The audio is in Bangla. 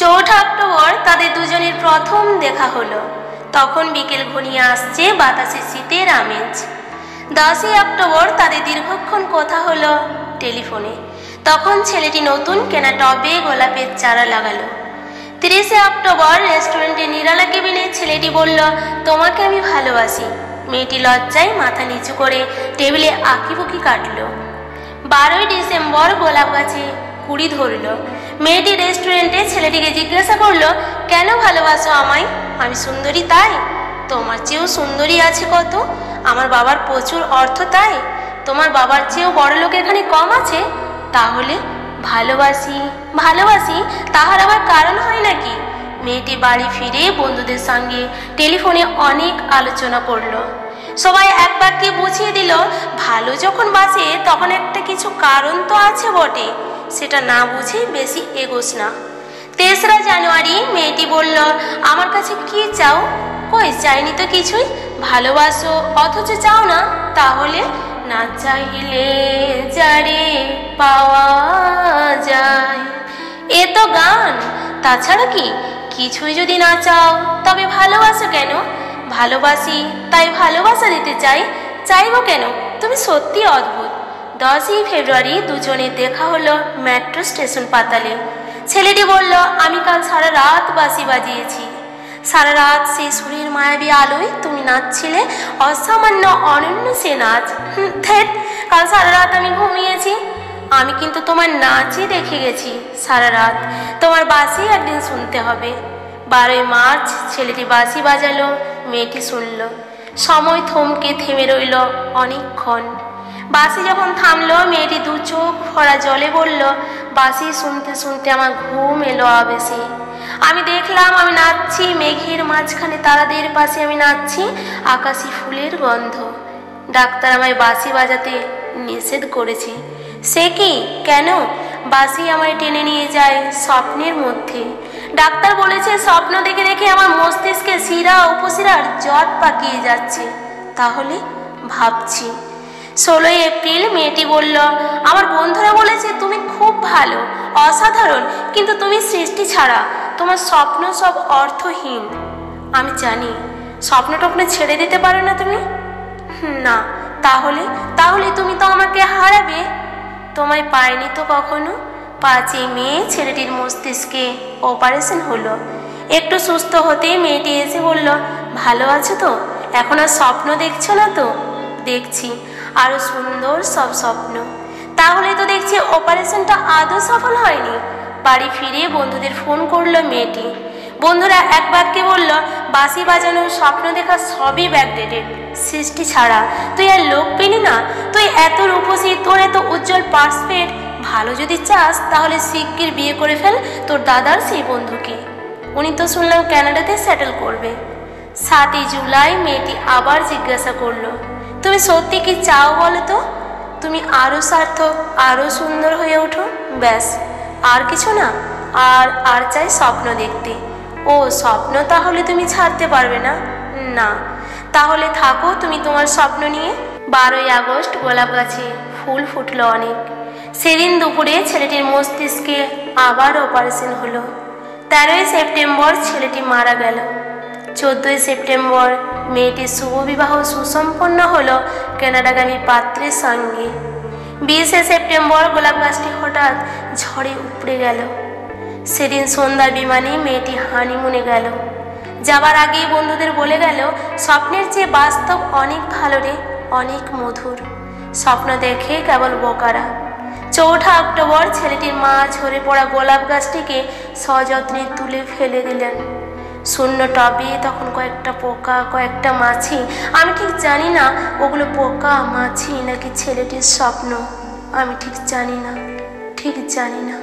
4 অক্টোবর তাদের দুজনের প্রথম দেখা হলো। তখন বিকেল ঘনিয়ে আসছে, বাতাসে শীতের আমেজ। 10 অক্টোবর তাদের দীর্ঘক্ষণ কথা হলো টেলিফোনে। তখন ছেলেটি নতুন কেনা টবে গোলাপের চারা লাগালো। 30 অক্টোবর রেস্টুরেন্টে নিরালা কেবিনে ছেলেটি বলল, তোমাকে আমি ভালোবাসি। মেয়েটি লজ্জায় মাথা নিচু করে টেবিলে আঁকিবুকি কাটল। 12 ডিসেম্বর গোলাপ গাছে কুড়ি ধরল। মেয়েটি রেস্টুরেন্টে ছেলেটিকে জিজ্ঞাসা করলো, কেন ভালোবাসো আমায়? আমি সুন্দরী তাই? তোমার চেয়েও সুন্দরী আছে কত। আমার বাবার প্রচুর অর্থ তাই? তোমার বাবার চেয়েও বড় লোক এখানে কম আছে? তাহলে ভালোবাসি ভালোবাসি তাহার আবার কারণ হয় নাকি? মেয়েটি বাড়ি ফিরে বন্ধুদের সঙ্গে টেলিফোনে অনেক আলোচনা করলো। সবাই এক বাক্যে বুঝিয়ে দিল, ভালো যখন বাসে তখন একটা কিছু কারণ তো আছে বটে, সেটা না বুঝে বেশি এগোস না। 3 জানুয়ারি মেয়েটি বলল, আমার কাছে কি চাও? কই চাইনি তো কিছুই। ভালোবাসো অথচ চাও না? তাহলে না চাইলে যারে পাওয়া যায়। এ তো গান। তাছাড়া কি? কিছুই যদি না চাও তবে ভালোবাসো কেন? ভালোবাসি তাই ভালোবাসা দিতে চাই। চাইবো কেন? তুমি সত্যি অদ্ভুত। 10 ফেব্রুয়ারি দুজনে দেখা হলো মেট্রো স্টেশন পাতালে। ছেলেটি বলল, আমি কাল সারা রাত বাঁশি বাজিয়েছি। সারা রাত সেই সুরের মায়াবী আলোয় তুমি নাচছিলে, অসামান্য অনন্য সে নাচ। কাল সারা রাত আমি ঘুমিয়েছি। আমি কিন্তু তোমার নাচই দেখে গেছি সারা রাত। তোমার বাঁশি একদিন শুনতে হবে। 12 মার্চ ছেলেটি বাঁশি বাজালো, মেয়েটি শুনল। সময় থমকে থেমে রইল অনেকক্ষণ। বাঁশি যখন থামলো, মেয়েটি 2 চোখ ভরা জলে বলল, বাঁশি শুনতে শুনতে আমার ঘুম এলো আবেশে। আমি দেখলাম আমি নাচছি মেঘের মাঝখানে, তারাদের পাশে আমি নাচছি আকাশি ফুলের গন্ধ। ডাক্তার আমায় বাঁশি বাজাতে নিষেধ করেছে। সে কি? কেন? বাঁশি আমায় টেনে নিয়ে যায় স্বপ্নের মধ্যে। ডাক্তার বলেছে স্বপ্ন দেখে দেখে আমার মস্তিষ্কে শিরা উপশিরার জট পাকিয়ে যাচ্ছে। তাহলে ভাবছি। 16 এপ্রিল মেয়েটি বলল, আমার বন্ধুরা বলেছে তুমি খুব ভালো, অসাধারণ, কিন্তু তুমি সৃষ্টি ছাড়া। তোমার স্বপ্ন সব অর্থহীন। আমি জানি। স্বপ্ন টপ্ন ছেড়ে দিতে পারো না তুমি? না। তাহলে তুমি তো আমাকে হারাবে। তোমায় পাইনি তো কখনো। 5 মে ছেলেটির মস্তিষ্কে অপারেশন হলো। একটু সুস্থ হতেই মেয়েটি এসে বলল, ভালো আছো তো? এখন আর স্বপ্ন দেখছো না তো? দেখছি আরো সুন্দর সব স্বপ্ন। তাহলে তো দেখছি অপারেশনটা আদৌ সফল হয়নি। বাড়ি ফিরে বন্ধুদের ফোন করলো মেয়েটি। বন্ধুরা এক বাক্যে বলল, বাঁশি বাজানো, স্বপ্ন দেখা সবই ব্যাকডেটেড, সৃষ্টি ছাড়া। তুই আর লোক পেলি না? তুই এত রূপসী, তোর এত উজ্জ্বল পার্সপেক্ট। ভালো যদি চাস তাহলে শিগগির বিয়ে করে ফেল তোর দাদার সেই বন্ধুকে। উনি তো শুনলাম কানাডাতে সেটেল করবে। 7 জুলাই মেয়েটি আবার জিজ্ঞাসা করলো, তুমি সত্যি কি চাও বলো তো? তুমি আরো সার্থক, আরো সুন্দর হয়ে ওঠো, ব্যাস। আর কিছু না? আর চাই স্বপ্ন দেখতে। ও স্বপ্ন তাহলে তুমি ছাড়তে পারবে না? না। তাহলে থাকো তুমি তোমার স্বপ্ন নিয়ে। 12 আগস্ট গোলাপ গাছে ফুল ফুটলো অনেক। সেদিন দুপুরে ছেলেটির মস্তিষ্কে আবার অপারেশন হলো। 13 সেপ্টেম্বর ছেলেটি মারা গেল। 14 সেপ্টেম্বর মেয়েটির শুভ বিবাহ সুসম্পন্ন হলো কানাডাগামী পাত্রের সঙ্গে। 20 সেপ্টেম্বর গোলাপ গাছটি হঠাৎ ঝড়ে উপড়ে গেল। সেদিন সন্ধ্যার বিমানে মেয়েটি হানিমুনে গেল। যাবার আগেই বন্ধুদের বলে গেল, স্বপ্নের চেয়ে বাস্তব অনেক ভালো রে, অনেক মধুর। স্বপ্ন দেখে কেবল বোকারা। 4 অক্টোবর ছেলেটির মা ঝরে পড়া গোলাপ গাছটিকে সযত্নে তুলে ফেলে দিলেন। শূন্য টবে তখন কয়েকটা পোকা, কয়েকটা মাছি। আমি ঠিক জানি না ওগুলো পোকা, মাছি নাকি ছেলেটির স্বপ্ন। আমি ঠিক জানি না।